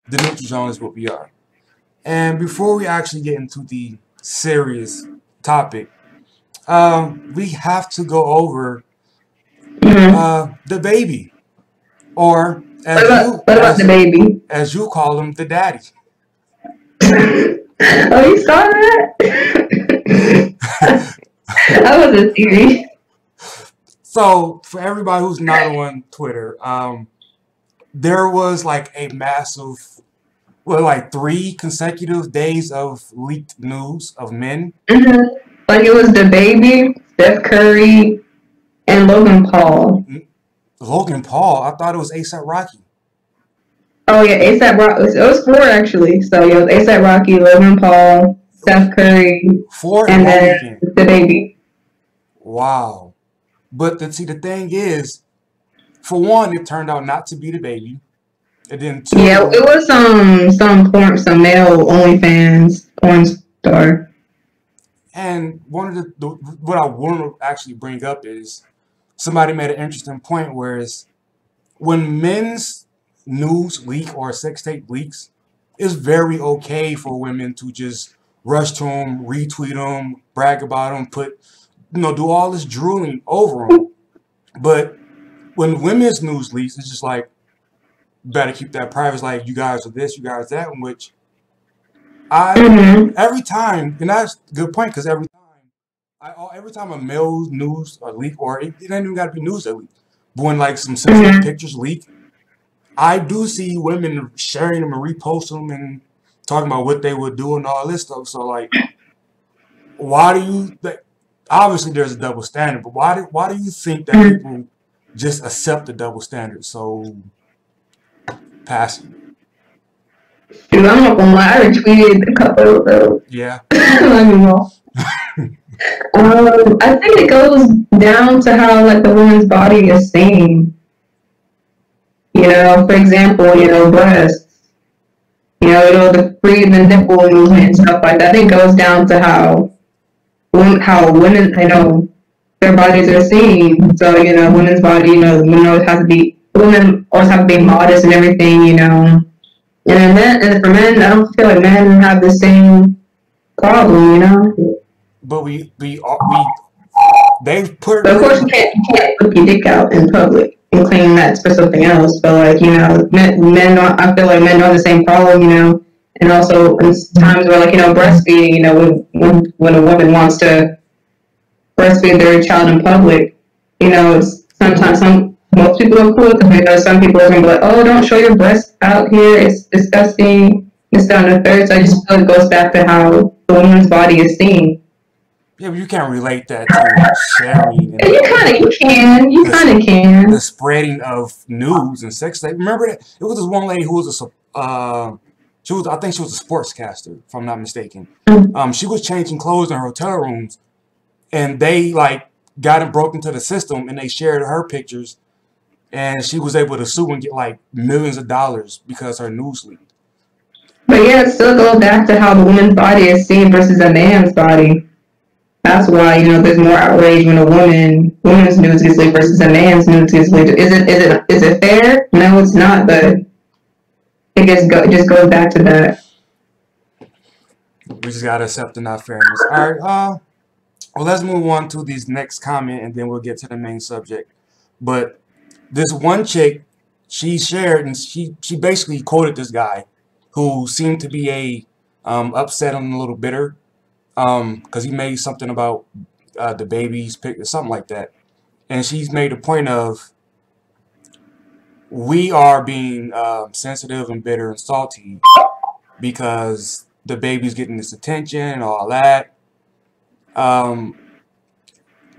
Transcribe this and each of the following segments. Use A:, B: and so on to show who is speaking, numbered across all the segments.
A: the neutral zone is what we are. And before we actually get into the serious topic, we have to go over
B: Hmm.
A: the baby, or
B: What about the baby?
A: as you call him, the daddy.
B: Oh, you saw that? That was a theory.
A: So for everybody who's not on Twitter, there was like a massive, well, like 3 consecutive days of leaked news of men.
B: Hmm. Like it was the baby, Steph Curry, and Logan Paul.
A: Logan Paul, I thought it was ASAP Rocky.
B: Oh yeah, ASAP Rocky. It was four actually. So yeah, it was ASAP Rocky, Logan Paul, Steph Curry,
A: Four in
B: and
A: one
B: then
A: weekend.
B: the baby.
A: Wow. But see, the thing is, for one, it turned out not to be the baby. And then
B: Yeah,
A: two,
B: it was some male OnlyFans porn star.
A: and one of what I want to actually bring up is somebody made an interesting point, whereas when men's news leak or sex tape leaks, it's very okay for women to just rush to them, retweet them, brag about them, do all this drooling over them. But when women's news leaks, it's just like, better keep that private. It's like, you guys are this, you guys that, in which I,
B: Hmm.
A: every time, and that's a good point, because every time a male news or leak, or it ain't even got to be news that leak, but when like some sensitive
B: Hmm.
A: pictures leak, I do see women sharing them and reposting them and talking about what they would do and all this stuff. So like, why do you? Like, obviously, there's a double standard, but why do you think that people just accept the double standard so passively?
B: Dude, I'm not gonna lie, I retweeted a couple of those.
A: Yeah.
B: Let me know. I think it goes down to how like the woman's body is seen. You know, for example, breasts. The breathing and nipple movement and stuff like that. I think it goes down to how women, their bodies are seen. So, women's body, women always have to be modest and everything. And for men, I don't feel like men have the same problem.
A: But they've put
B: But of course,
A: really.
B: you can't put your dick out in public and claim that's for something else. But like, men don't. I feel like men don't have the same problem. And also, in times where like breastfeeding, when a woman wants to breastfeed their child in public, it's sometimes most people are cool with it. Some people are gonna be like, oh, don't show your breasts out here. It's disgusting. It's down the third. So I just feel it goes back to how the woman's body is seen.
A: Yeah, but you can't relate that to sharing
B: And
A: and
B: you
A: the,
B: kind of
A: the
B: can.
A: spreading of news and sex. Like, remember that it was this one lady who was I think she was a sportscaster, if I'm not mistaken. She was changing clothes in her hotel rooms, and they like got and broke into the system, and they shared her pictures, and she was able to sue and get like millions of dollars because her news leaked.
B: But yeah, it still goes back to how the woman's body is seen versus a man's body. That's why there's more outrage when woman's news gets leaked versus a man's news gets leaked. Is it fair? No, it's not. But it just goes back to that.
A: We just gotta accept the not fairness. All right. Well, let's move on to these next comment, and then we'll get to the main subject. But this one chick, she shared, and she basically quoted this guy who seemed to be upset and a little bitter, because he made something about the baby's pic, something like that. And she's made a point of, we are being sensitive and bitter and salty because the baby's getting this attention and all that. Um,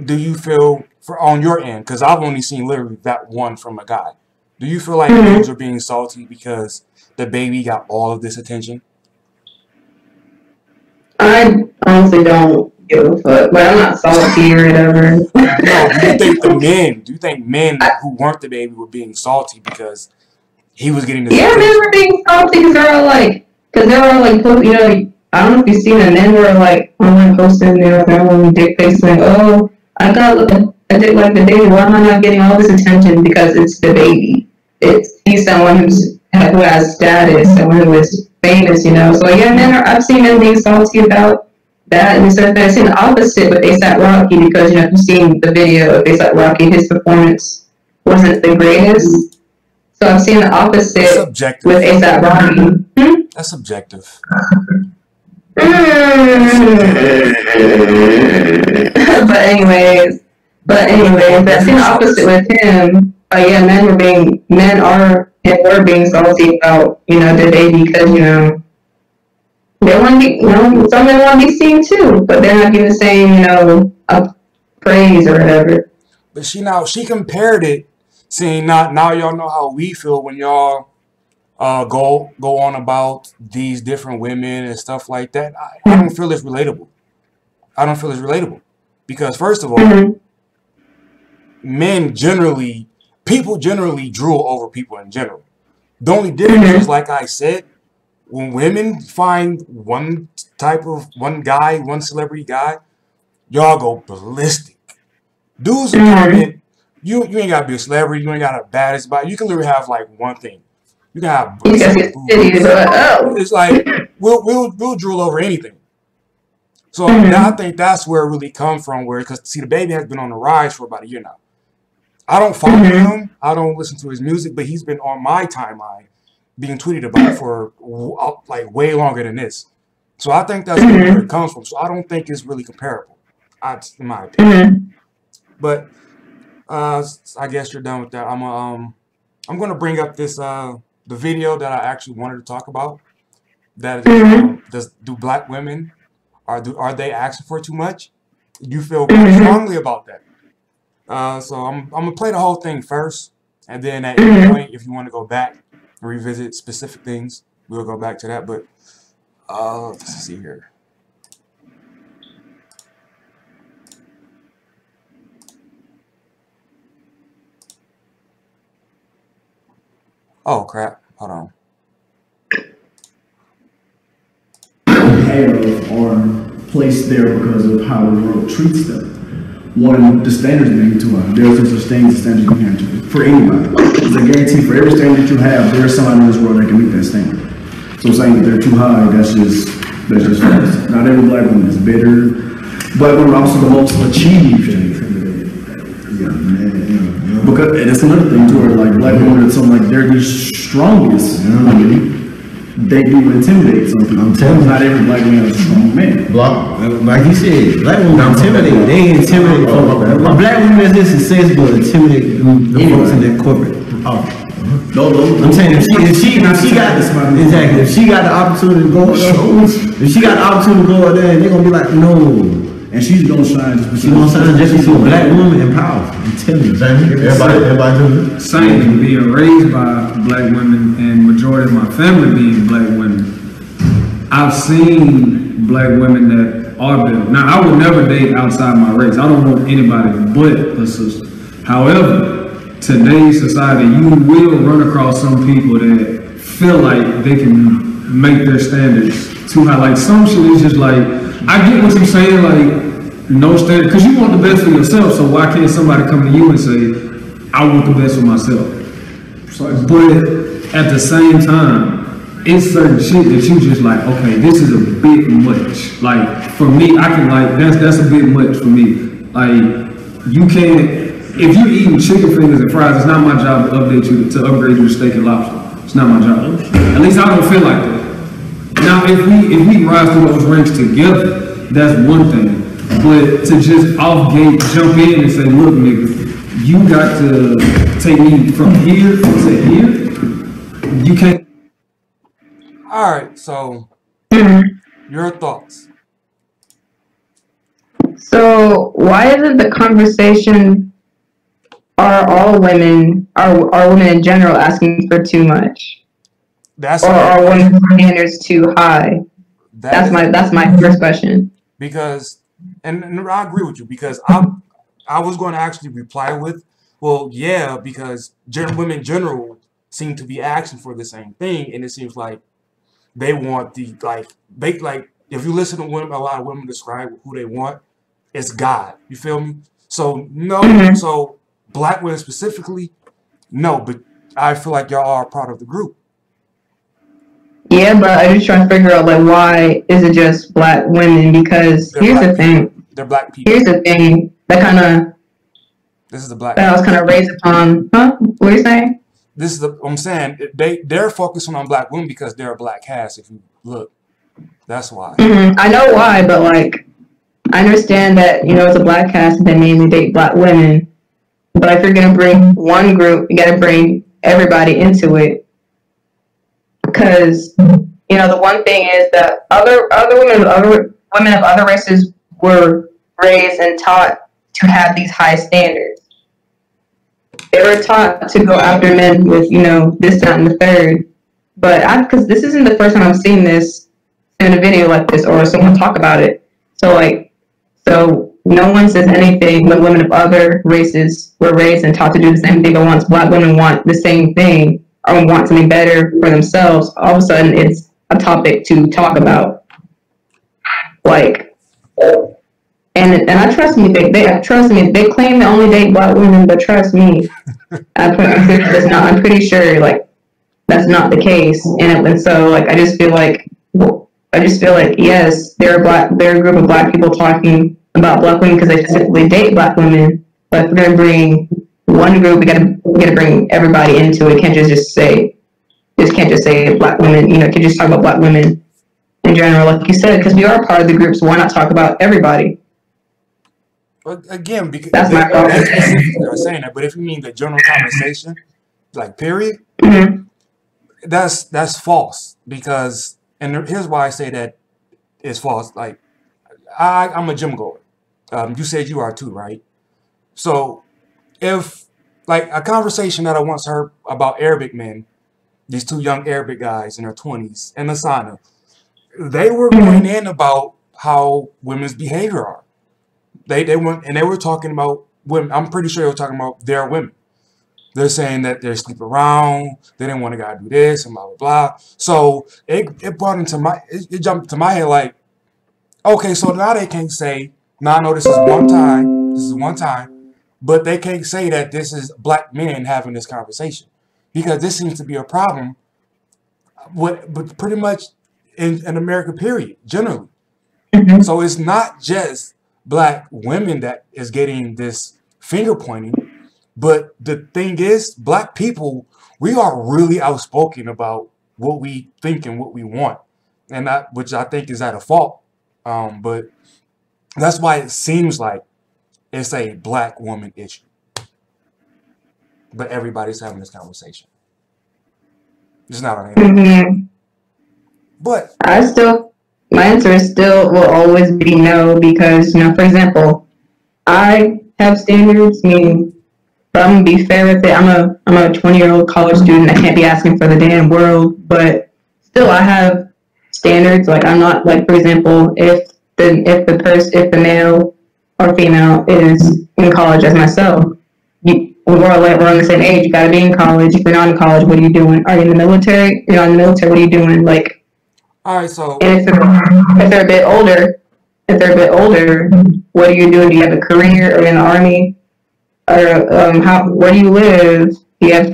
A: do you feel, for on your end, because I've only seen literally that one from a guy, do you feel like dudes
B: Hmm.
A: are being salty because the baby got all of this attention?
B: I honestly don't give a fuck, but I'm not salty or whatever.
A: No, do you think men who weren't the baby were being salty because he was getting this
B: Yeah, men
A: attention?
B: were being salty because they're all like, I don't know if you've seen it, men were like, online posting, their own dick pics, like, oh, I got a dick like the baby, why am I not getting all this attention? Because it's the baby. He's someone who's who has status and who is famous, you know. So yeah, I've seen men being salty about that, and so I've seen the opposite with ASAP Rocky because you know if you've seen the video of ASAP Rocky, his performance wasn't the greatest. So I've seen the
A: That's
B: opposite
A: subjective.
B: with ASAP Rocky.
A: That's subjective.
B: But anyways, I've seen the opposite with him. Yeah, men are and were being salty about you know the day because you know they want to be you know some men want to be seen too, but they're not getting the same you know praise or whatever.
A: But she compared it, saying now y'all know how we feel when y'all go on about these different women and stuff like that. I don't feel it's relatable. I don't feel it's relatable because first of all,
B: Mm-hmm.
A: people generally drool over people in general. The only difference is,
B: Mm-hmm.
A: like I said, when women find one celebrity guy, y'all go ballistic. Dudes will comment, you ain't gotta be a celebrity, you ain't got a baddest body. You can literally have like one thing. You can have
B: You guys
A: some
B: get cities,
A: boobs.
B: oh.
A: It's like we'll drool over anything. So now I
B: Mm-hmm.
A: think that's where it really comes from. Because see, the baby has been on the rise for about a year now. I don't follow
B: Mm-hmm.
A: him. I don't listen to his music, but he's been on my timeline being tweeted about for like way longer than this. So I think that's really where
B: Mm-hmm.
A: it comes from. So I don't think it's really comparable, in my opinion.
B: Mm-hmm.
A: But I guess you're done with that. I'm gonna bring up the video that I actually wanted to talk about. That is
B: Mm-hmm.
A: do black women are they asking for too much? You feel quite
B: Mm-hmm.
A: strongly about that. So I'm gonna play the whole thing first, and then at any
B: Mm-hmm.
A: point, if you want to go back and revisit specific things, we'll go back to that. But let's see here. Oh crap! Hold on.
C: Have or placed there because of how the world treats them. One, the standards being too high. There are no such things as standards you can't do for anybody. It's a guarantee for every standard you have, there's somebody in this world that can meet that standard. So saying that they're too high, that's just false. Not every black woman is better. Black women are also the most achieved. Because and that's another thing too, where like black women are something like they're the strongest. They do intimidate some people.
D: I'm telling you.
C: Not every black man is a strong man.
D: Like you said, black women intimidate. They intimidate. Black women is just successful to intimidate the folks in that corporate office. I'm saying if she got exactly if she got the opportunity to go up there, if she got the opportunity to go up there, they're gonna be like, no.
C: And she's gonna shine just because
D: She gonna sign just because she's a black woman and powerful. I'm telling you.
E: Everybody do it.
F: Same, being raised by black women and majority of my family being black women, I've seen black women that are better. Now, I would never date outside my race. I don't want anybody but a sister. However, today's society, you will run across some people that feel like they can make their standards too high. Like some shit is just like, I get what you're saying, like no standard, because you want the best for yourself. So why can't somebody come to you and say, I want the best for myself? But at the same time, it's certain shit that you just like, okay, this is a bit much. Like for me, I can like that's a bit much for me. Like you can't. If you're eating chicken fingers and fries, it's not my job to upgrade you to steak and lobster. It's not my job. At least I don't feel like that. Now, if we rise through those ranks together, that's one thing. But to just off gate jump in and say, look, nigga, you got to take me from here to here. You can't.
A: All right. So your thoughts?
B: So why isn't the conversation are all women are women in general asking for too much?
A: That's
B: Or are women's standards too high? That's my first question.
A: Because and I agree with you because I was going to actually reply with, well, yeah, because women in general seem to be asking for the same thing, and it seems like they want if you listen to women, a lot of women describe who they want, it's God. You feel me? So no, so black women specifically, no, but I feel like y'all are a part of the group.
B: Yeah, but I just trying to figure out like why is it just black women? Because
A: They're
B: here's the
A: black people.
B: thing.
A: They're black people.
B: Here's the thing that kind of
A: This is the black.
B: that I was kind of raised upon. Huh? What are you saying?
A: This is the. I'm saying they're focusing on black women because they're a black cast. If you look, that's why.
B: I know why, but like I understand that it's a black cast and they mainly date black women. But if you're gonna bring one group, you gotta bring everybody into it. Because the one thing is that other women of other races were raised and taught to have these high standards. They were taught to go after men with this, that, and the third. But because this isn't the first time I've seen this in a video like this or someone talk about it. So no one says anything when women of other races were raised and taught to do the same thing. But once black women want the same thing or want something better for themselves, all of a sudden it's a topic to talk about. Like, and I trust me. They claim they only date black women, but trust me, I'm pretty sure like that's not the case. And so like I just feel like yes, they're a group of black people talking about black women because they specifically date black women. But if we're gonna bring one group, we gotta bring everybody into it. Can't just say black women. Can't just talk about black women in general, like you said, because we are part of the group. So why not talk about everybody?
A: But again, because
B: That's my problem.
A: they're saying that. But if you mean the general conversation, like period, that's false. Because here's why I say that it's false. Like I'm a gym goer. You said you are too, right? So if like a conversation that I once heard about Arabic men, these two young Arabic guys in their 20s in the sauna, they were going in about how women's behavior are. They went and they were talking about women. I'm pretty sure they were talking about their women. They're saying that they sleep around, they didn't want a guy to do this, and blah blah blah. So it brought into it jumped to my head like, okay, so now they can't say, now I know this is one time, but they can't say that this is black men having this conversation. Because this seems to be a problem but pretty much in America, period, generally. So it's not just black women that is getting this finger pointing, but the thing is, black people, we are really outspoken about what we think and what we want, and which I think is at a fault. But that's why it seems like it's a black woman issue. But everybody's having this conversation. It's not on anything. But
B: my answer still will always be no, because for example, I have standards. But I'm gonna be fair with it. I'm a 20-year-old college student. I can't be asking for the damn world, but still I have standards. Like I'm not like, for example, if the male or female is in college as myself, we're on the same age. You gotta be in college. If you're not in college, what are you doing? Are you in the military? You're not in the military. What are you doing? Like,
A: all right. So
B: and if they're a bit older, what are you doing? Do you have a career? Are you in the army? Or where do you live? Do you have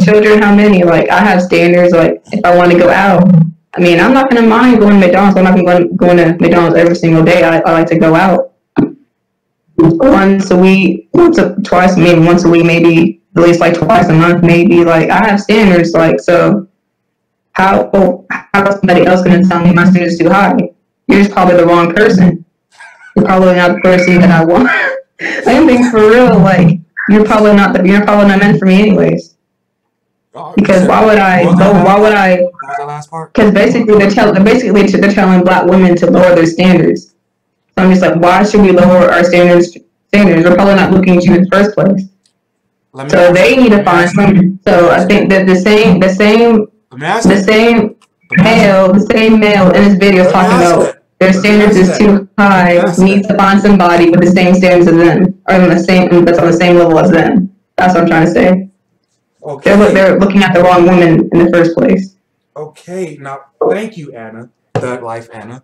B: children? How many? Like I have standards. Like if I want to go out, I'm not gonna mind going to McDonald's. I'm not going to McDonald's every single day. I like to go out once a week, once a week, maybe at least like twice a month, maybe. Like I have standards. Like so, how is somebody else gonna tell me my standards too high? You're just probably the wrong person. You're probably not the person that I want. I'm being for real. Like you're probably not meant for me anyways. Because why would I?
A: What was the last part?
B: Because basically they're telling black women to lower their standards. So I'm just like, why should we lower our standards? We're probably not looking at you in the first place. So they need to find something. So I think that the same male in this video is talking about their standards is too high, needs to find somebody with the same standards as them, or that's on the same level as them. That's what I'm trying to say.
A: Okay.
B: They're looking at the wrong woman in the first place.
A: Okay, now thank you, Anna. Thug Life Anna.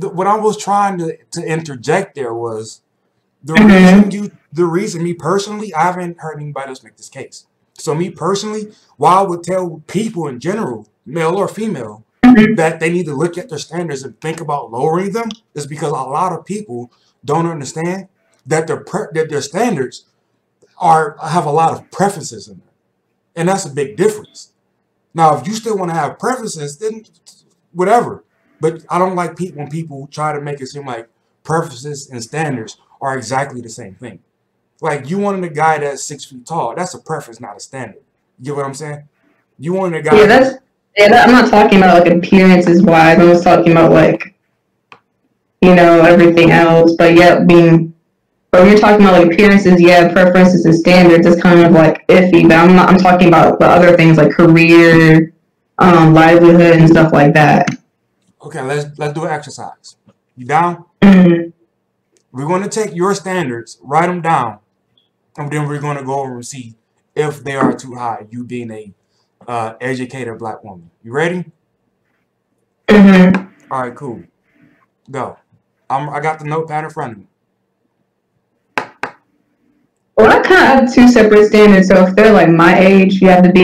A: What I was trying to interject there was the reason me personally, I haven't heard anybody else make this case. So me personally, why I would tell people in general, male or female, that they need to look at their standards and think about lowering them is because a lot of people don't understand that their standards have a lot of preferences in them, and that's a big difference. Now, if you still want to have preferences, then whatever. But I don't like when people try to make it seem like preferences and standards are exactly the same thing. Like you wanted a guy that's 6 feet tall. That's a preference, not a standard. You get what I'm saying? You wanted a guy.
B: I'm not talking about like appearances wise. I'm just talking about like, everything else. But when you're talking about like appearances, preferences and standards is kind of like iffy. But I'm talking about the other things like career, livelihood and stuff like that.
A: Okay, let's do an exercise. You down?
B: Mm-hmm.
A: We're going to take your standards, write them down, and then we're going to go over and see if they are too high. You being a educated black woman. You ready?
B: Mm-hmm.
A: All right, cool. Go. I got the notepad in front of me.
B: Well, I kind of have two separate standards. So if they're like my age, if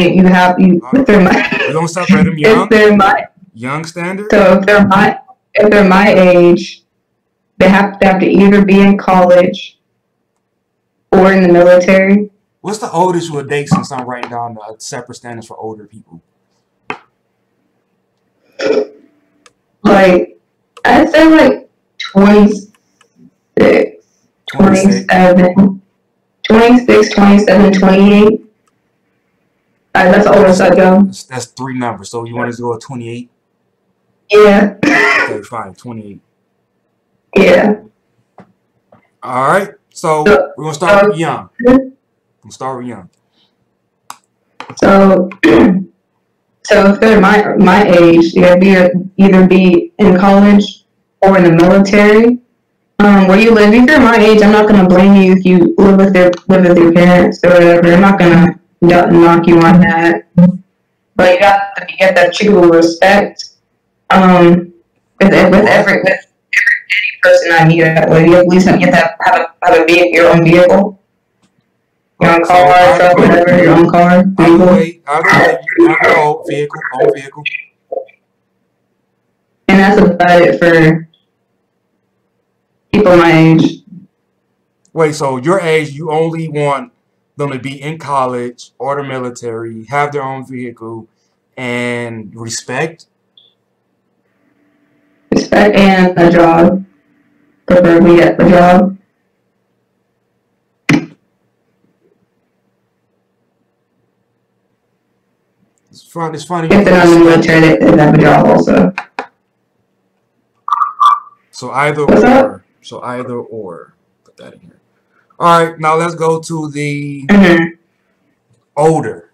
B: they're my,
A: we don't separate them young.
B: If they're my
A: young standard.
B: So if they're my age, they have to either be in college or in the military.
A: What's the oldest you would date since I'm writing down the separate standards for older people?
B: Like, I'd say like 26, 27, 28. That's the oldest I go.
A: That's 3 numbers. So you want to go at 28?
B: Yeah.
A: Okay, fine. 28.
B: Yeah.
A: All right. So we're going to start with young.
B: So if they're my age, they either be in college or in the military. Where you live, if you're my age, I'm not gonna blame you if you live with your parents or whatever. I'm not gonna knock you on that. But you have to get that treatable respect. With every person I meet, you at least have to your own vehicle. Your own car, truck, whatever, your own car.
A: Own vehicle.
B: And that's about it for people my age.
A: Wait, so your age, you only want them to be in college or the military, have their own vehicle, and respect?
B: Respect and a job. Preferably a job.
A: It's funny.
B: If they're not in the military, they have a job also.
A: So either or. Put that in here. All right, now let's go to the older.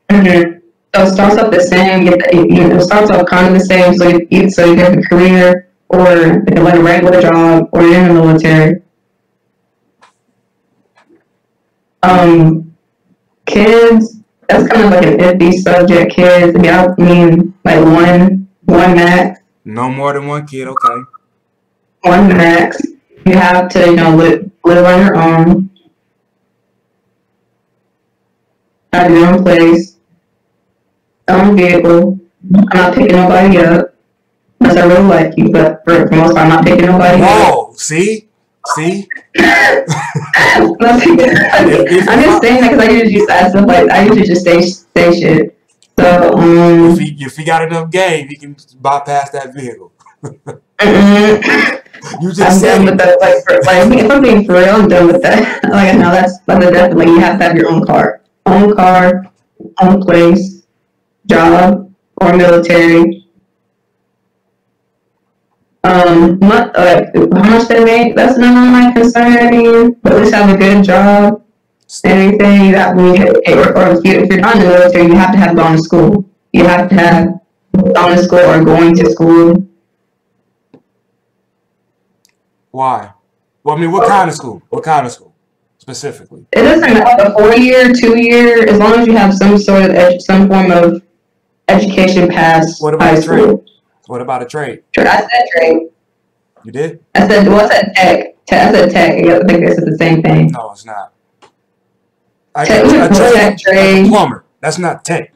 B: Mm-hmm. So it starts off the same. It starts off kind of the same. So you get a career or like a regular job or you're in the military. Kids, that's kind of like an iffy subject. Kids, I mean, like one max.
A: No more than one kid, okay.
B: One max. You have to, live on your own. Have your own place. Own vehicle. I'm not picking nobody up. Unless I really like you, but for the most part, I'm not picking nobody up.
A: Whoa, see?
B: I'm just saying that because I usually just ask stuff like I usually just say shit. So
A: if he got enough game, he can bypass that vehicle. You just
B: I'm done with that. If I'm being for real, I'm done with that. Like no, that's definitely you have to have your own car, own place, job or military. How much they make, that's none of my concern. But at least have a good job. Anything you got when you get if you're not in the military, you have to have gone to school. You have to have gone to school or going to school.
A: Why? Well, I mean, what kind of school? What kind of school specifically?
B: It doesn't matter. A 4-year, 2-year, as long as you have some sort of some form of education past high school.
A: What about a trade?
B: I said trade.
A: You did?
B: I said tech. I said tech. I think this is the same thing.
A: No, it's not. Like
B: Tech, tech
A: like a
B: trade.
A: plumber. That's not tech.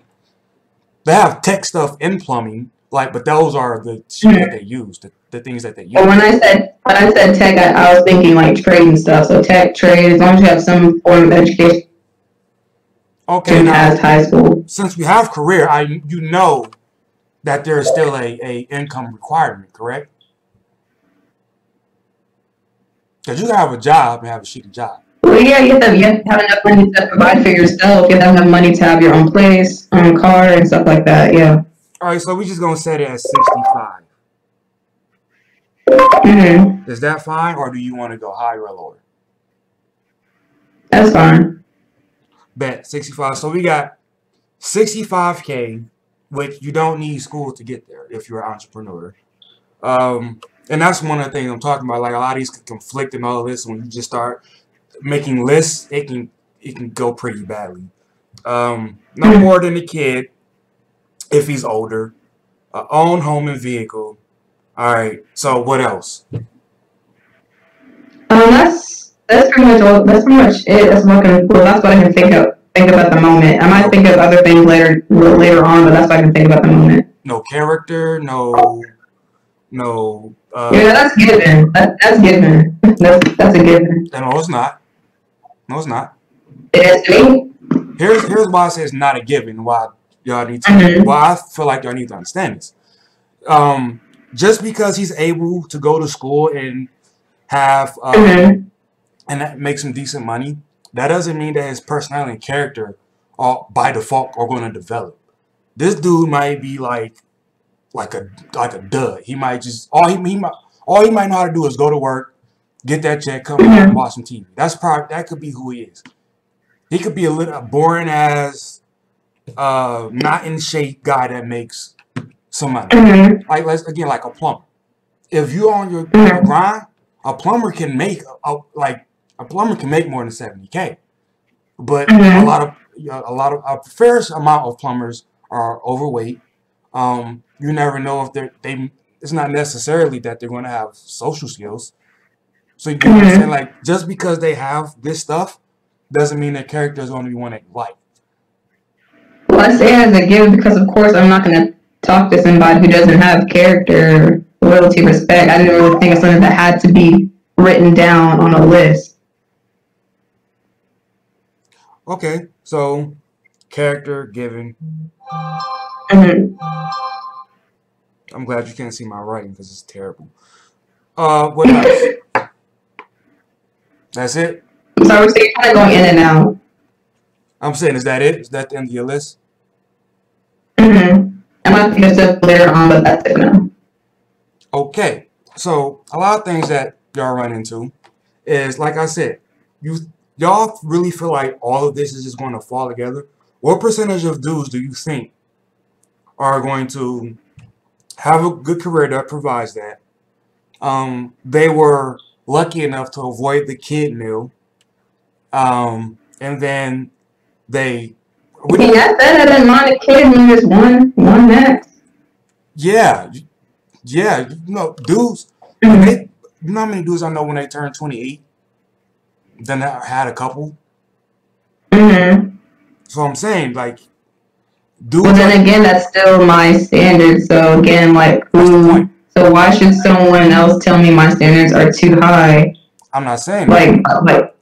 A: They have tech stuff in plumbing, like, but those are the shit that they use, the things that they use.
B: But when I said tech, I was thinking like trade and stuff. So tech, trade, as long as you have some form of education
A: Okay, now
B: past high school.
A: since we have career, you know that there is still a income requirement, correct? Because you can have a job and have a shitty job.
B: Well, yeah, you have to have enough money to provide for yourself. You have to have enough money to have your own place, own car, and stuff like that. Yeah.
A: All right, so we're just gonna set it at 65.
B: Mm-hmm.
A: Is that fine, or do you want to go higher or lower?
B: That's fine.
A: Bet 65. So we got 65K, which you don't need school to get there if you're an entrepreneur. And that's one of the things I'm talking about. Like a lot of these can conflict and all of this. When you just start making lists, it can go pretty badly. No more than a kid if he's older. Own home and vehicle. All right. So what else?
B: That's pretty much all. That's pretty much it. That's what I can think of at the moment. I might think of other things later on, but that's what I can think about at the moment.
A: No character. No.
B: Yeah, that's given. That's given. That's a given.
A: No, it's not. No, it's not.
B: It is to me.
A: Here's why I say it's not a given. Why y'all need to. Why I feel like y'all need to understand this. Just because he's able to go to school and have and that makes him decent money, that doesn't mean that his personality and character are by default are going to develop. This dude might be like a dud. He might just all he might know how to do is go to work, get that check, come home, and watch some TV. That could be who he is. He could be a little boring as not in shape guy that makes some money. Like like a plumber. If you on your grind, a plumber can make more than 70K. But a fair amount of plumbers are overweight. You never know if it's not necessarily that they're going to have social skills. So you know what I'm saying? Like, just because they have this stuff doesn't mean their character is going to be one that you like.
B: Well, I say it as a given because, of course, I'm not going to talk to somebody who doesn't have character, loyalty, respect. I didn't really think of something that had to be written down on a list.
A: Okay, so character given. I'm glad you can't see my writing because it's terrible. What else? That's it?
B: So we're kind of going in and out.
A: I'm saying, is that it? Is that the end of your list?
B: I might think of stuff later on, but that's it now.
A: Okay, so a lot of things that y'all run into is, like I said, y'all really feel like all of this is just going to fall together. What percentage of dudes do you think are going to have a good career that provides that? They were lucky enough to avoid the kid meal, and then they.
B: I mean, that's better than mind a kid when there's one max.
A: Yeah, you know, dudes. You know how many dudes I know when they turn 28, then I had a couple. So I'm saying, like, dudes.
B: Well, then again, that's still my standard. So again, like, so why should someone else tell me my standards are too high?
A: I'm not saying
B: like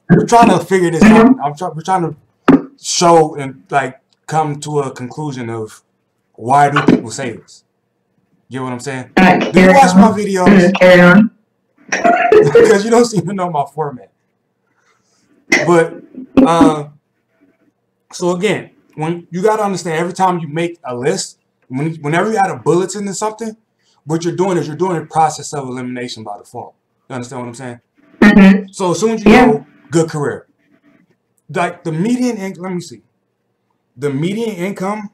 A: we're trying to figure this out. We're trying to show and like come to a conclusion of why do people say this. You know what I'm saying? Do you watch my videos?
B: Carry on.
A: Because you don't seem to know my format. But so again, when you got to understand, every time you make a list, whenever you add a bulletin to something, what you're doing is you're doing a process of elimination by default. You understand what I'm saying? So as soon as you go, good career. Like the median income, let me see. The median income,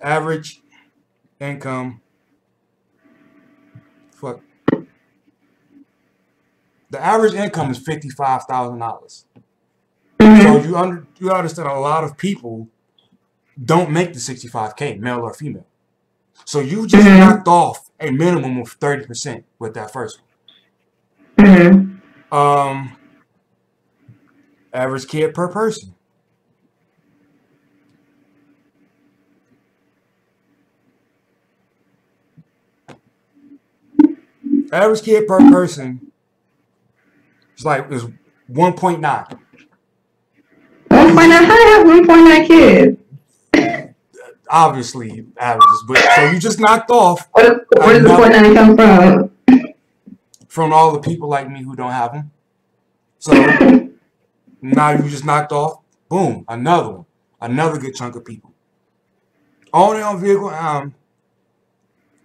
A: average income, the average income is $55,000. So you understand a lot of people don't make the 65K, male or female. So you just knocked off a minimum of 30% with that first one. Average kid per person. Average kid per person is 1.9.
B: 1.9. How do I have 1.9 kids?
A: Obviously averages, but so you just knocked off
B: Where does the 0.9 come from?
A: from all the people like me who don't have them. So now you just knocked off, boom, another one, another good chunk of people. Owning a vehicle,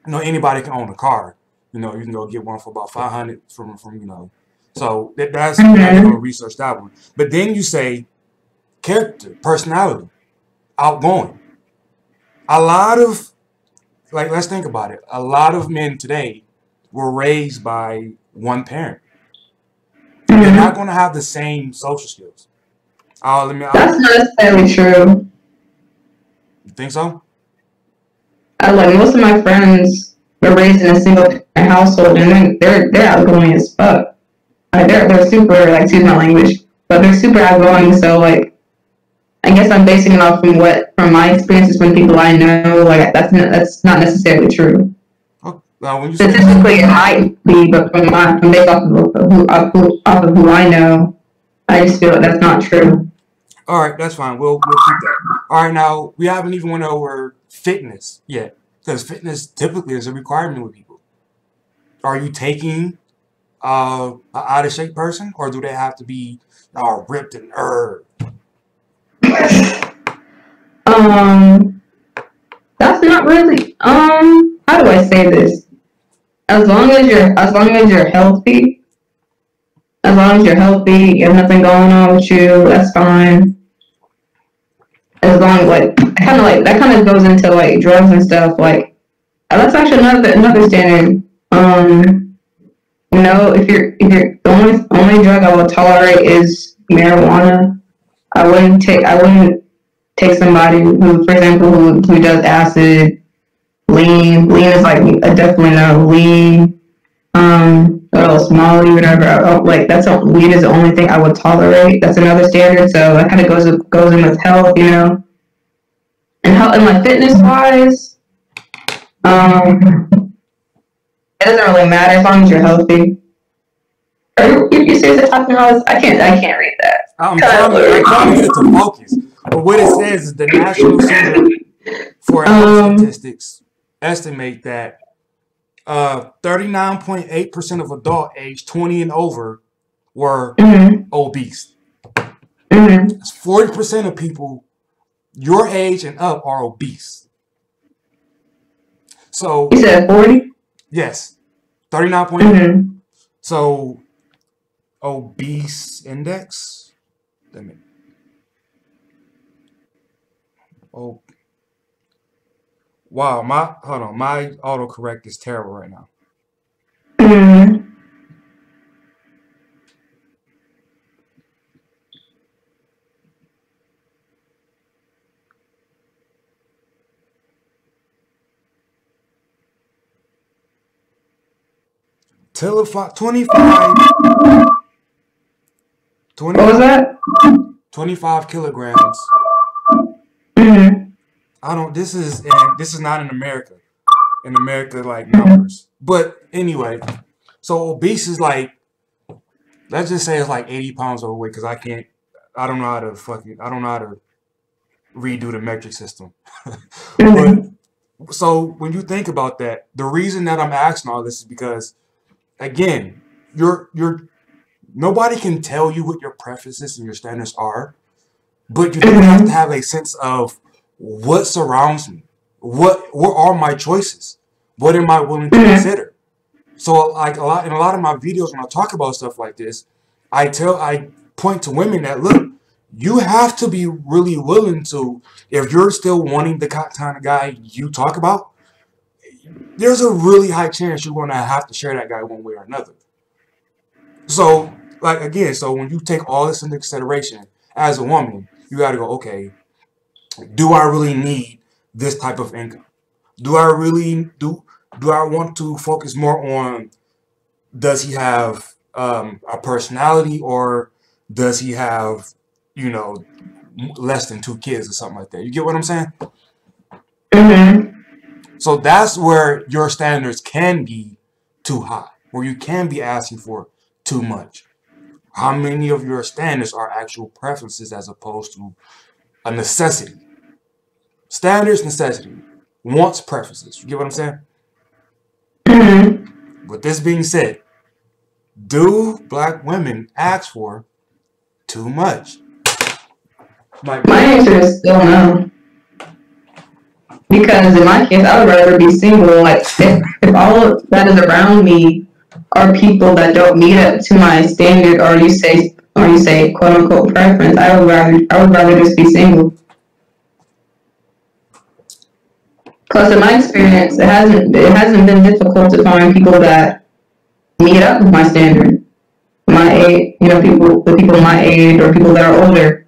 A: anybody can own a car. You can go get one for about 500 from. So that's you're gonna research that one. But then you say character, personality, outgoing. A lot of let's think about it. A lot of men today were raised by one parent. They're not gonna have the same social skills.
B: That's not necessarily true.
A: You think so?
B: Most of my friends were raised in a single parent household, and they're outgoing as fuck. They're super, excuse my language, but they're super outgoing. So I guess I'm basing it off from my experiences from people I know. That's not necessarily true.
A: When you say
B: Statistically, it might be, but from based off of who I know, I just feel like that's not true.
A: all right, that's fine. We'll keep that. All right, now we haven't even went over fitness yet, because fitness typically is a requirement with people. Are you taking an out of shape person, or do they have to be ripped and
B: That's not really. How do I say this? As long as you're healthy, you have nothing going on with you, that's fine. As long as that kind of goes into drugs and stuff. That's actually another standard. If you're the only drug I will tolerate is marijuana. I wouldn't take somebody who, for example, who does acid. Lean is definitely no. Lean, what else? Molly, whatever. Weed is the only thing I would tolerate. That's another standard. So that kind of goes in with health, And fitness wise, it doesn't really matter as long as you're healthy. Are you seriously talking about this? I can't read that.
A: I'm trying to get it to focus. But what it says is the National Center for Health Statistics estimate that 39.8% of adult age 20 and over were obese. That's 40% of people your age and up are obese. So
B: you said 40?
A: Yes, 39.8. So obese index. Let me. Oh. Wow, my autocorrect is terrible right now. What
B: was that?
A: 25 kilograms. This is not in America. In America, numbers. But anyway, so obese is let's just say it's 80 pounds overweight, because I don't know how to redo the metric system. But so when you think about that, the reason that I'm asking all this is because, again, nobody can tell you what your preferences and your standards are, but you do have to have a sense of what surrounds me. What are my choices? What am I willing to consider? So in a lot of my videos when I talk about stuff like this, I point to women that, look, you have to be really willing to, if you're still wanting the kind of guy you talk about, there's a really high chance you're going to have to share that guy one way or another. So, again, so when you take all this into consideration as a woman, you got to go, okay, do I really need this type of income? Do I want to focus more on, does he have a personality, or does he have, you know, less than 2 kids or something like that? You get what I'm saying?
B: Mm-hmm.
A: So that's where your standards can be too high, where you can be asking for too much. How many of your standards are actual preferences as opposed to a necessity? Standards, necessity. Wants, preferences. You get what I'm saying?
B: Mm-hmm.
A: With this being said, do black women ask for too much? Like,
B: My answer is still no. Because in my case, I would rather be single. Like, if all that is around me are people that don't meet up to my standard, or you say quote unquote preference, I would rather just be single. Plus, in my experience, it hasn't been difficult to find people that meet up with my standard, my age, the people my age or people that are older.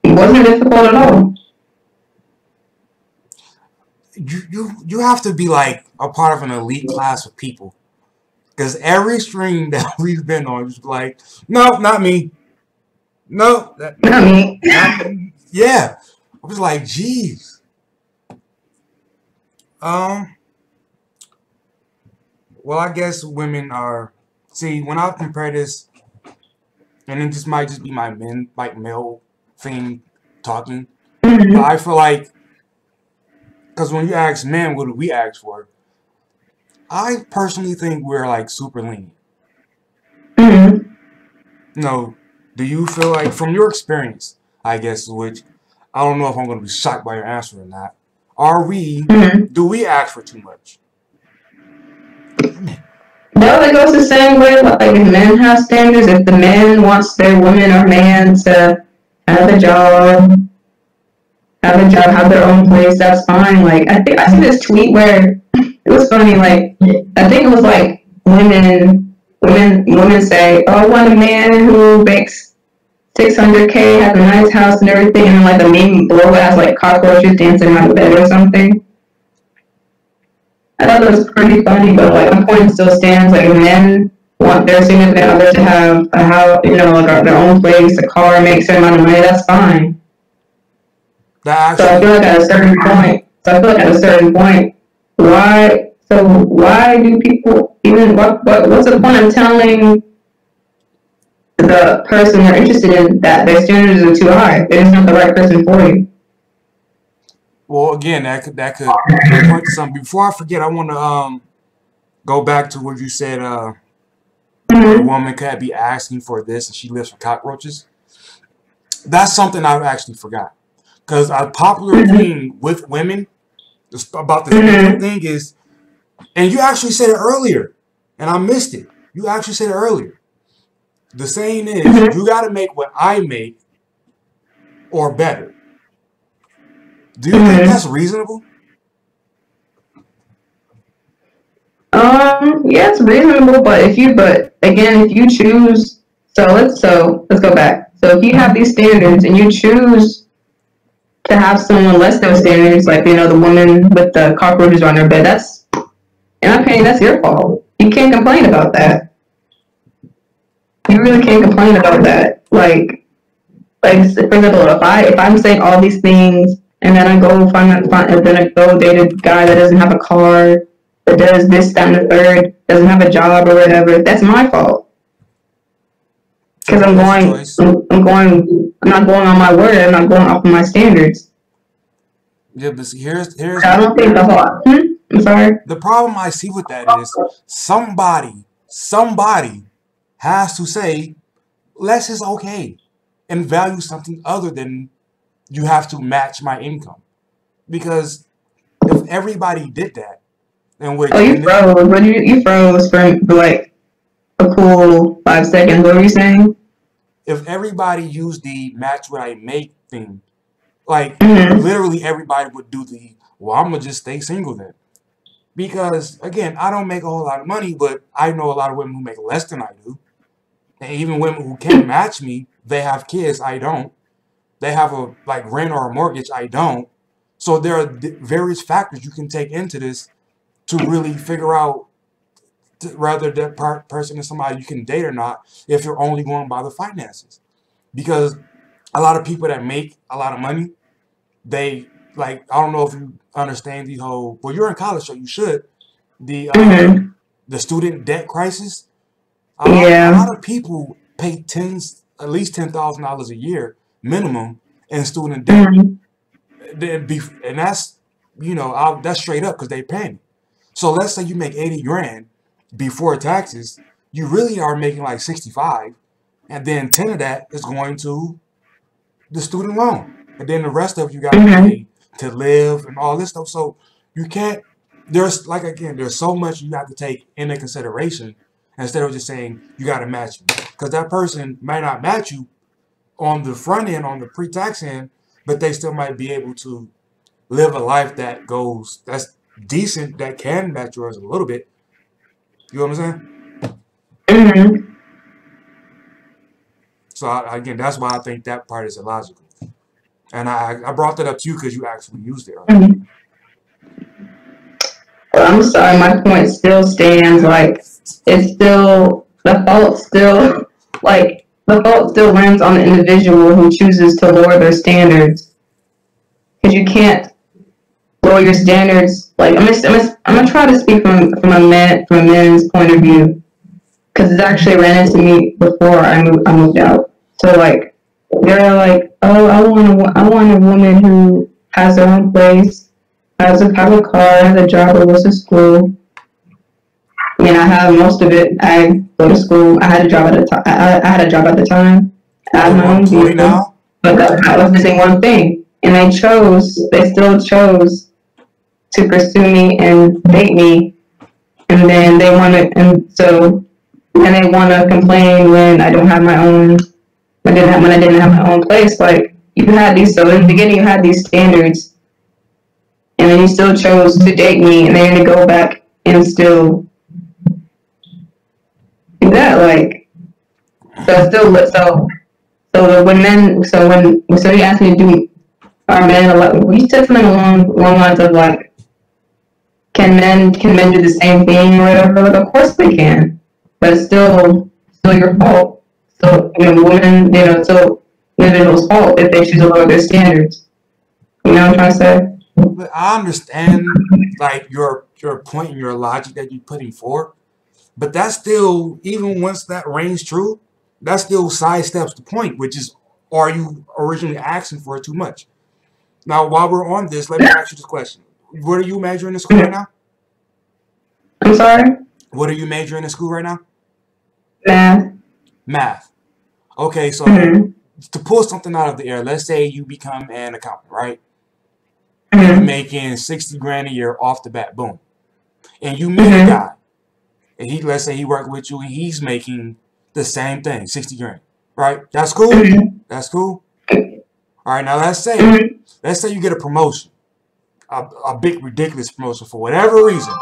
B: It wasn't difficult at all.
A: you have to be like a part of an elite class of people. Because every stream that we've been on is like, no, not me. No,
B: Not me.
A: yeah. I was like, geez. Um, well, I guess women are. See, when I compare this, and it just might just be my male thing talking, but
B: Mm-hmm.
A: I feel like, because when you ask men, what do we ask for? I personally think we're like super lenient.
B: Mm-hmm.
A: No, do you feel like, from your experience, I guess, which I don't know if I'm going to be shocked by your answer or not,
B: Mm-hmm.
A: do we ask for too much?
B: No, it goes the same way. Like if men have standards, if the man wants their woman or man to have a job, have their own place, that's fine. Like I think I see this tweet where it was funny. Like I think it was like women say, "Oh, I want a man who makes 600K, has a nice house and everything," and then like the meme below it has like cockroaches dancing around the bed or something. I thought that was pretty funny, but like my point still stands. Like if men want their significant other to have a house, like their own place, a car, make a certain amount of money, that's fine.
A: That
B: So I
A: actually,
B: feel like at a certain point, why? So why do people even? What's the point of telling the person they're interested in that their standards are too high? They're just not the right person for you.
A: well, again, that could point to something. Before I forget, I want to go back to what you said. A
B: Mm-hmm.
A: woman could be asking for this, and she lives for cockroaches. That's something I actually forgot. Because a popular
B: Mm-hmm.
A: thing with women about this income
B: Mm-hmm.
A: thing is, and you actually said it earlier, and I missed it. You actually said it earlier. The saying is,
B: Mm-hmm.
A: you got to make what I make or better. Do you think
B: Mm-hmm.
A: that's reasonable?
B: Yeah, it's reasonable, but again, if you choose, so let's go back. So if you have these standards and you choose to have someone less those standards, like the woman with the cockroaches on her bed, that's, in my opinion, that's your fault. You can't complain about that. You really can't complain about that. Like for example, if I'm saying all these things and then I go and then I go date a guy that doesn't have a car, that does this, that, and the third, doesn't have a job or whatever, that's my fault. Because
A: Choice.
B: I'm not going on my word. I'm not going off of my standards.
A: Yeah, but see, here's
B: I don't think the whole. I'm sorry.
A: the problem I see with that is somebody has to say less is okay and value something other than you have to match my income. Because if everybody did that, in which
B: Oh, you froze. What you froze for like a cool 5 seconds. What were you saying?
A: if everybody used the match what I make thing, like
B: Mm-hmm.
A: literally everybody would do the, well, I'm gonna just stay single then. Because again, I don't make a whole lot of money, but I know a lot of women who make less than I do. And even women who can match me, they have kids, I don't. They have a like rent or a mortgage, I don't. So there are various factors you can take into this to really figure out whether that person is somebody you can date or not if you're only going by the finances. because a lot of people that make a lot of money, they like I don't know if you understand the whole. Well, you're in college, so you should. The
B: Mhm.
A: the student debt crisis. A
B: Yeah.
A: lot of people pay at least $10,000 a year minimum in student debt.
B: Mhm.
A: And that's that's straight up because they paying it. So let's say you make 80 grand before taxes, you really are making like 65, and then 10 of that is going to the student loan, and then the rest of you got to
B: Mhm.
A: pay to live and all this stuff. So you can't. There's like again, there's so much you have to take into consideration instead of just saying you got to match me because that person might not match you on the front end, on the pre-tax end, but they still might be able to live a life that's decent, that can match yours a little bit. You know what I'm saying?
B: Mhm.
A: So again, that's why I think that part is illogical. And I brought that up to you because you actually used it. Right?
B: Mhm. Well, I'm sorry, my point still stands. Like, it's still the fault still lands on the individual who chooses to lower their standards. Because you can't lower your standards. Like, I'm gonna try to speak from a man's point of view, because it actually ran into me before I moved out. So like, they're like, oh, I want a woman who has her own place, have a car, has a job, or goes to school. I mean, I have most of it. I go to school. I had a job at the time. I had a job at the time. I
A: Are
B: had
A: you
B: my own
A: employed
B: vehicle,
A: now?
B: but that was missing one thing. And they still chose to pursue me and date me. And then they want to complain when I don't have my own, when I didn't have my own place. Like, so in the beginning you had these standards, and then you still chose to date me, and then you're gonna go back and still do that. Like, when somebody asked me to do, are men allowed, we said something along lines of like, can men do the same thing or whatever? Like, of course they can, but it's still your fault. So women, still individual's fault if they choose to lower their standards. You know what I'm trying to say?
A: But I understand like your point and your logic that you're putting forth, but that's still even once that rings true, that still sidesteps the point, which is are you originally asking for too much? Now, while we're on this, let me ask you this question: what are you majoring in school right now?
B: I'm sorry?
A: What are you majoring in school right now?
B: Math.
A: Math. Okay, so
B: Mm-hmm.
A: to pull something out of the air, let's say you become an accountant, right? You're
B: Mm-hmm.
A: making 60 grand a year off the bat, boom. And you meet a
B: Mm-hmm.
A: guy, and let's say he worked with you and he's making the same thing, 60 grand, right? That's cool?
B: Mm-hmm.
A: That's cool? All right, now let's say you get a promotion, a big ridiculous promotion for whatever reason,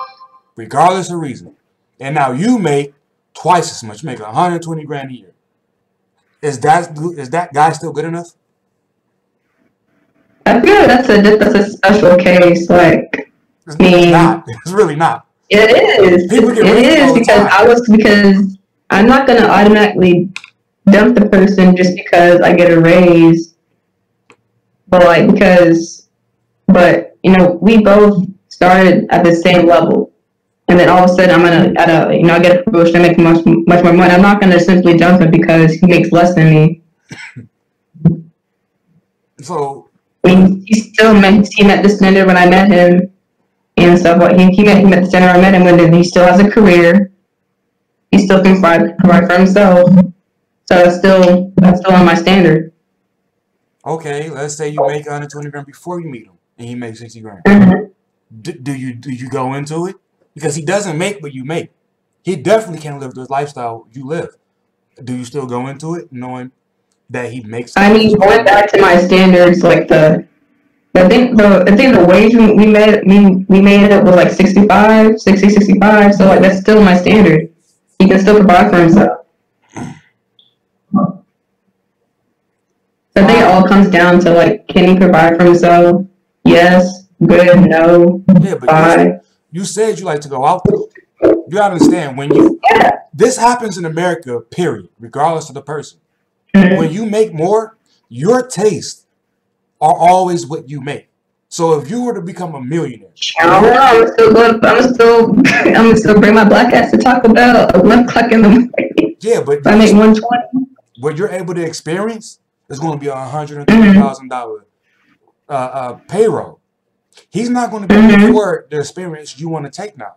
A: regardless of reason. And now you make twice as much, you make 120 grand a year. Is that guy still good enough?
B: I feel like that's a special case. Like,
A: It's
B: I mean,
A: not. It's really not.
B: it is.
A: People get
B: It
A: raised all
B: is
A: the time.
B: because I'm not gonna automatically dump the person just because I get a raise, but we both started at the same level, and then all of a sudden I get a promotion, I make much more money. I'm not gonna simply dump him because he makes less than me.
A: So
B: I mean, he met the standard when I met him and stuff. Like he met the standard I met him when he still has a career. He still can provide for himself. So that's still on my standard.
A: okay, let's say you make 120 grand before you meet him, and he makes 60 grand.
B: Mm-hmm.
A: Do you go into it? Because he doesn't make what you make. He definitely can't live the lifestyle you live. Do you still go into it knowing that he makes?
B: I mean, going back to my standards, like I think the wage we made it was like 65. So like that's still my standard. He can still provide for himself. So I think it all comes down to like, can he provide for himself? Yes. Good. No.
A: Yeah, but
B: Bye.
A: you said you like to go out though. You gotta understand
B: Yeah.
A: this happens in America, period, regardless of the person. when you make more, your tastes are always what you make. So if you were to become a millionaire,
B: I don't know. I'm still going. I'm gonna still bring my black ass to Taco Bell at 1 o'clock in the morning.
A: yeah, but
B: If I make 120.
A: what you're able to experience is going to be $120,000 payroll. He's not going to be able to afford the experience you want to take now.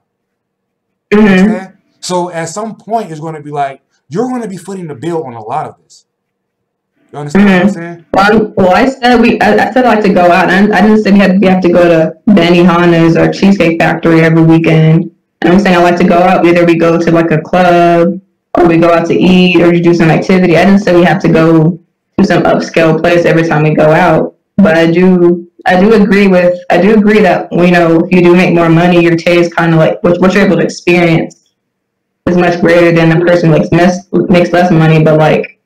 A: Understand? So at some point, it's going to be like you're going to be footing the bill on a lot of this. You understand what I'm saying?
B: Well, I said I said I like to go out. And I didn't say we have to go to Benihana's or Cheesecake Factory every weekend. And I'm saying I like to go out. Either we go to like a club, or we go out to eat, or you do some activity. I didn't say we have to go to some upscale place every time we go out. But I do agree that, you know, if you do make more money, your taste kind of like what you're able to experience is much greater than the person who makes less money. But like,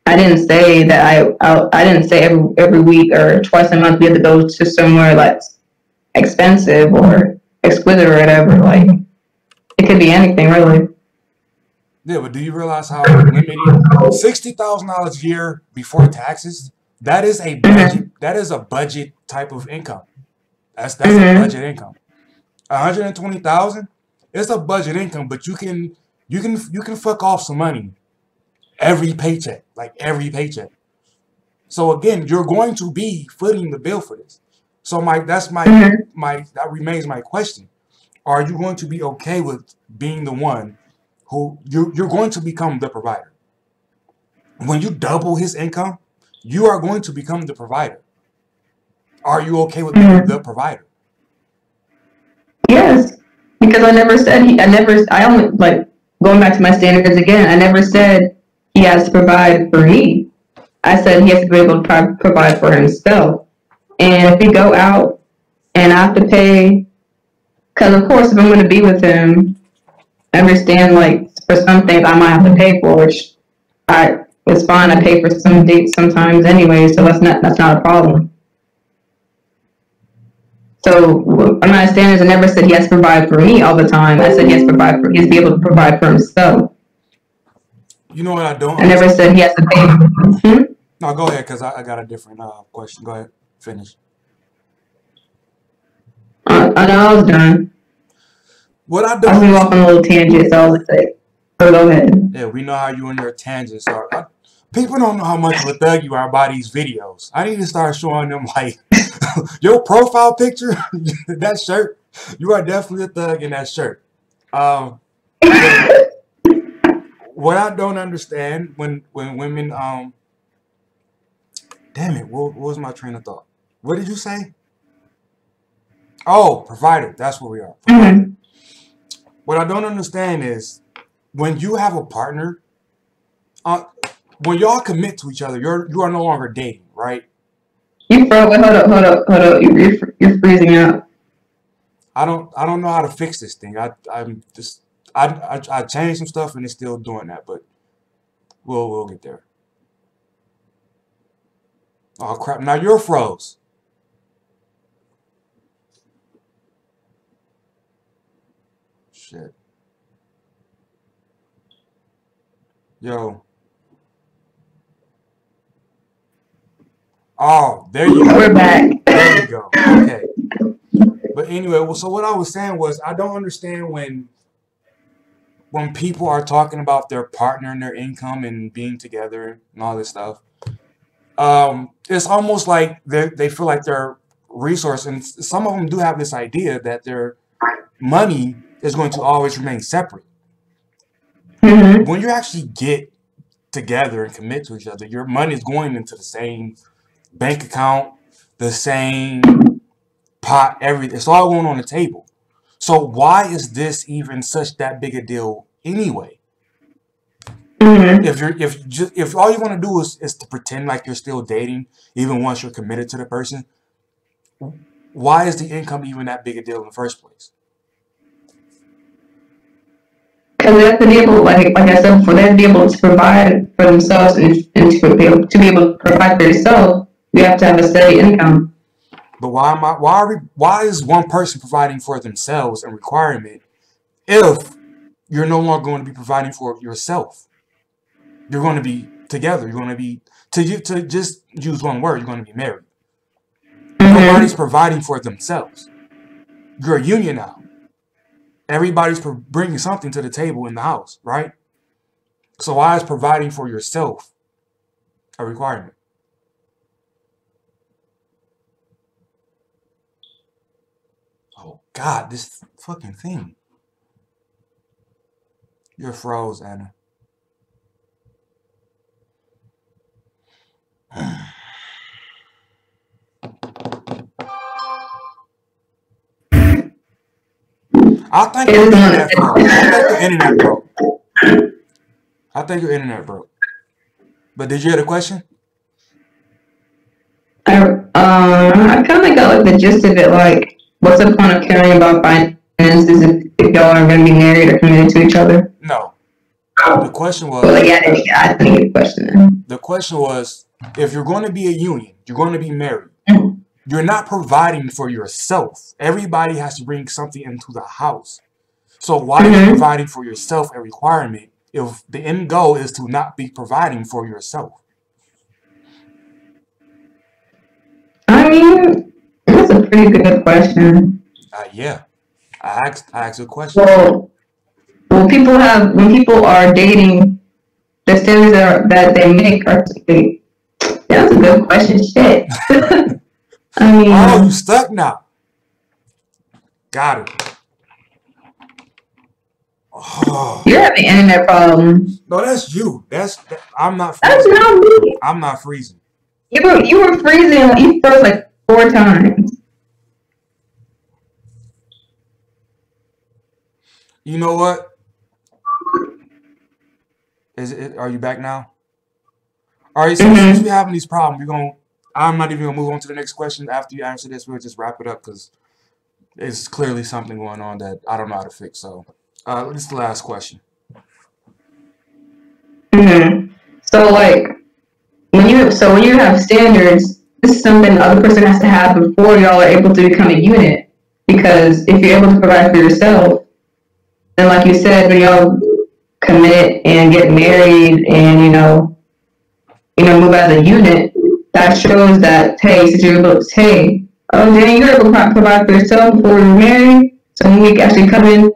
B: I didn't say that I didn't say every week or twice a month we have to go to somewhere that's expensive or exquisite or whatever. Like, it could be anything really.
A: Yeah, but do you realize how limited $60,000 a year before taxes? That is a budget. That is a budget type of income. That's a budget income. 120,000. It's a budget income, but you can fuck off some money every paycheck, like every paycheck. So again, you're going to be footing the bill for this. So that remains my question. Are you going to be okay with being the one who you're going to become the provider? When you double his income, you are going to become the provider. Are you okay with being the provider?
B: Yes, because I only, like, going back to my standards again, I never said he has to provide for me. I said he has to be able to provide for himself. And if we go out and I have to pay, because of course if I'm going to be with him, I understand like for some things I might have to pay for, which it's fine. I pay for some dates sometimes anyway, so that's not a problem. So my standards, I never said he has to provide for me all the time. I said he has to be able to provide for himself.
A: You know what I don't?
B: I never said he has to pay.
A: No, go ahead, because I got a different question. Go ahead, finish.
B: I know I was done.
A: What I
B: I was
A: don't.
B: off on a little tangent, so I was like, so go ahead.
A: Yeah, we know how you and your tangents are. People don't know how much of a thug you are by these videos. I need to start showing them, like, your profile picture, that shirt. You are definitely a thug in that shirt. What I don't understand when women, damn it, what was my train of thought? What did you say? Oh, provider. That's where we are. Provider. What I don't understand is when you have a partner, when y'all commit to each other, you are no longer dating, right?
B: You froze. Hold up. You're freezing out.
A: I don't know how to fix this thing. I changed some stuff and it's still doing that, but we'll get there. Oh crap! Now you're froze. Shit. Yo. Oh, there you go.
B: We're back.
A: There you go. Okay. But anyway, well, so what I was saying was I don't understand when people are talking about their partner and their income and being together and all this stuff. It's almost like they feel like their resource, and some of them do have this idea that their money is going to always remain separate. When you actually get together and commit to each other, your money is going into the same bank account, the same pot, everything. It's all going on the table. So why is this even such that big a deal anyway? If all you want to do is to pretend like you're still dating, even once you're committed to the person, why is the income even that big a deal in the first place?
B: Because they have to be able, like I said before, they have to be able to provide for themselves, and to be able to provide for yourself, you have to have a steady income.
A: But why is one person providing for themselves a requirement if you're no longer going to be providing for yourself? You're going to be together. You're going to be to just use one word. You're going to be married.
B: Mm-hmm.
A: Nobody's providing for themselves. You're a union now. Everybody's bringing something to the table in the house, right? So why is providing for yourself a requirement? Oh God, this fucking thing. You're froze, Anna. I think your internet broke. I think your internet broke. But did you hear the question?
B: I kind of got like the gist of it. Like, what's the point of caring about finances if y'all aren't going to be married or committed to each other?
A: No. The question was.
B: Well, yeah, I didn't get the question.
A: The question was, if you're going to be a union, you're going to be married.
B: Mm-hmm.
A: You're not providing for yourself. Everybody has to bring something into the house. So why are you providing for yourself a requirement if the end goal is to not be providing for yourself?
B: I mean, that's a pretty good question.
A: Yeah. I asked a question.
B: Well, when people are dating, the standards that they make are, that's a good question. Shit. I mean,
A: oh, you stuck now. Got it. Oh.
B: You're having internet problems.
A: No, that's you. I'm not freezing.
B: That's not me.
A: I'm not freezing.
B: You were freezing. You froze like 4 times.
A: You know what? Are you back now? All right. So since we're having these problems, I'm not even gonna move on to the next question. After you answer this, we'll just wrap it up because it's clearly something going on that I don't know how to fix. So, this is the last question.
B: So like when you have standards, this is something the other person has to have before y'all are able to become a unit. Because if you're able to provide for yourself, then like you said, when y'all commit and get married and you know move as a unit, that shows that since you're able to you're able to provide for yourself before you're married, so when we actually come in,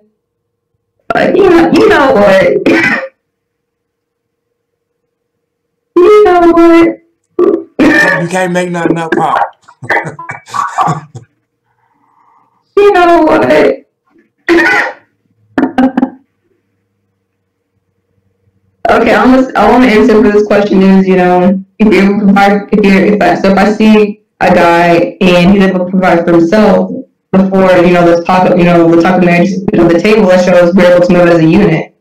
B: you know what. You know what?
A: You can't make nothing up, huh?
B: You know what? Okay, I want to answer for this question is, if you're able to provide, if I see a guy and he's able to provide for himself before, let's talk of marriage, the table that shows we're able to move as a unit.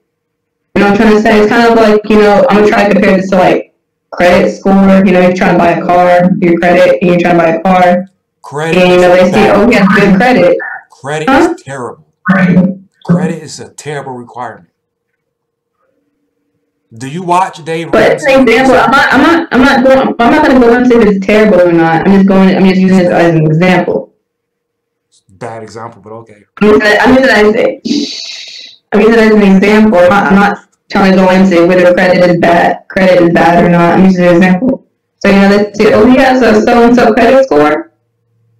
B: You know what I'm trying to say? It's kind of like, I'm going to try to compare this to like credit score. You're trying to buy a car, your credit, and you're trying to buy a car.
A: Credit.
B: And they say, oh, he has good credit.
A: Credit is terrible. Credit is a terrible requirement. Do you watch Dave
B: But it's an example. I'm not going to go into if it's terrible or not. I'm just using it as an example.
A: Bad example, but okay.
B: I'm using it as an example. I'm not trying to go into whether credit is bad or not. I'm using an example. So let's say, he has a so-and-so credit score.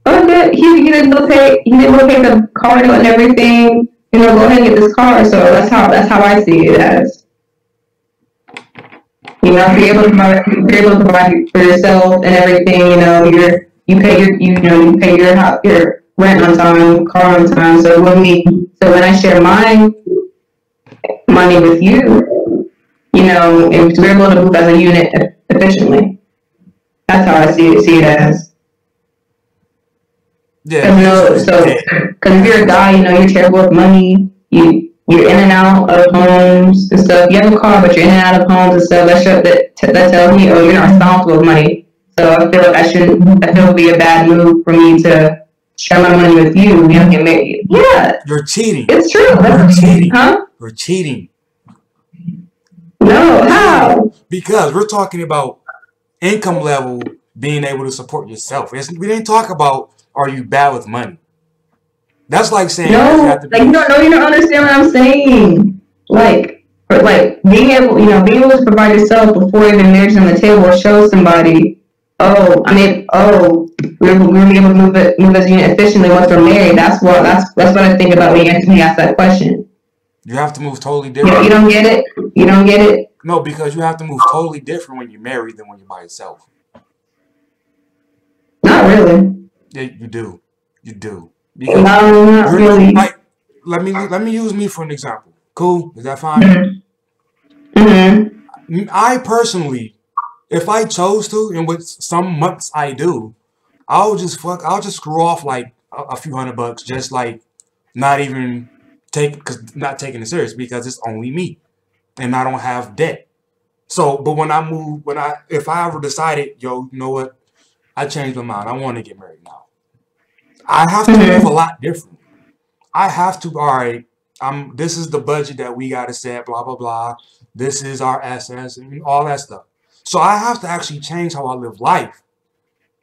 B: Oh, good. He didn't go pay the car note and everything. Go ahead and get this car. So that's how I see it as. If you're able to provide for yourself and everything, you pay your rent on time, car on time. So when I share my money with you, if we're able to move as a unit efficiently, that's how I see it as.
A: Yeah.
B: Because if you're a guy, you're terrible with money. You're in and out of homes and stuff. You have a car, but you're in and out of homes and stuff. That tells me, you're not responsible with money. So I feel like I feel it would be a bad move for me to share my money with you. Get married. Yeah.
A: You're cheating.
B: It's true.
A: You're cheating.
B: Huh?
A: You're cheating.
B: No, how?
A: Because we're talking about income level, being able to support yourself. We didn't talk about are you bad with money. That's like saying
B: you don't understand what I'm saying. Like, But like being able to provide yourself before even marriage on the table, or show somebody, we're gonna be able to move as a unit efficiently once we're married. That's what I think about when you ask that question.
A: You have to move totally different.
B: You don't get it. You don't get it.
A: No, because you have to move totally different when you're married than when you're by yourself.
B: Not really.
A: Yeah, you do. You do. Because
B: No, not really.
A: like, let me use me for an example. Cool? Is that fine?
B: Mm-hmm.
A: I personally, if I chose to, and with some months I do, I'll just screw off like a few $100, just like not even not taking it serious because it's only me, and I don't have debt. So, but if I ever decided, yo, you know what, I changed my mind, I want to get married now, I have to move a lot different. I have to, all right, this is the budget that we got to set, blah, blah, blah. This is our assets and all that stuff. So I have to actually change how I live life,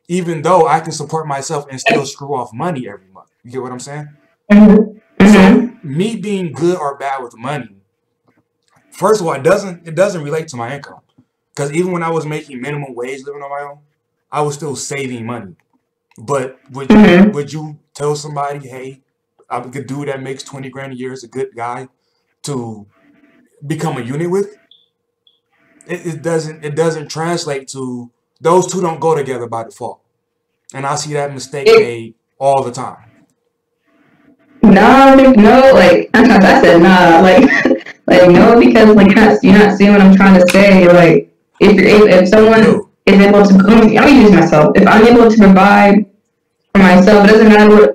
A: even though I can support myself and still screw off money every month. You get what I'm saying? So me being good or bad with money, first of all, it doesn't relate to my income. Because even when I was making minimum wage living on my own, I was still saving money. But would you tell somebody, hey, I'm a good dude that makes 20 grand a year is a good guy to become a unit with? It doesn't translate to, those two don't go together by default. And I see that mistake made all the time.
B: No, like I said, nah, like no, because like you're not seeing what I'm trying to say. Like if someone is able to, I'm use myself. If I'm able to provide for myself, it doesn't matter what,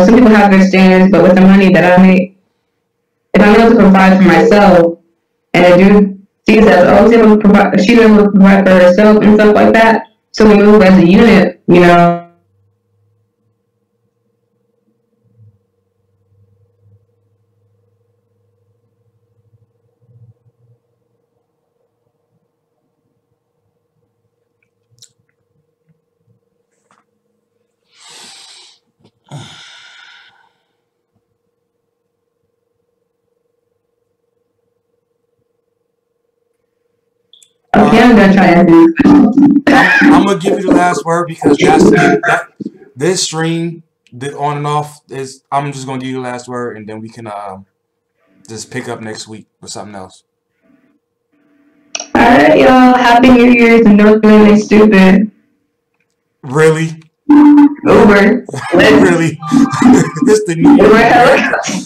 B: some people have their standards, but with the money that I make, if I'm able to provide for myself, and I do see that she's able to provide for herself and stuff like that, so we move as a unit, Okay, I'm gonna try to do.
A: I'm gonna give you the last word because this stream, the on and off is. I'm just gonna give you the last word, and then we can just pick up next week with something else.
B: Alright, y'all. Happy New Year's and don't do anything stupid.
A: Really?
B: Uber.
A: Really? It's the New Year.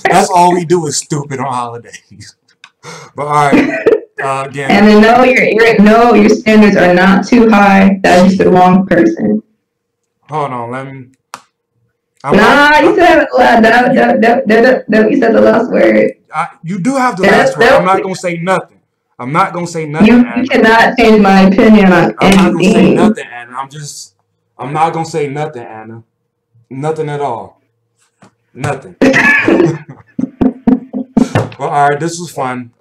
A: That's all we do is stupid on holidays. But all right. Again.
B: And then your standards are not too high. That's just the wrong person.
A: Hold on, let me.
B: You said you said the last word.
A: You do have the last word. I'm not gonna say nothing. I'm not gonna say nothing.
B: You cannot change my opinion on anything.
A: I'm not gonna say nothing, Anna. I'm not gonna say nothing, Anna. Nothing at all. Nothing. Well, all right, this was fun.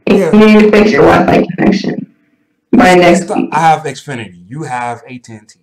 B: You need to fix your Wi-Fi connection by next week.
A: I have Xfinity. You have AT&T.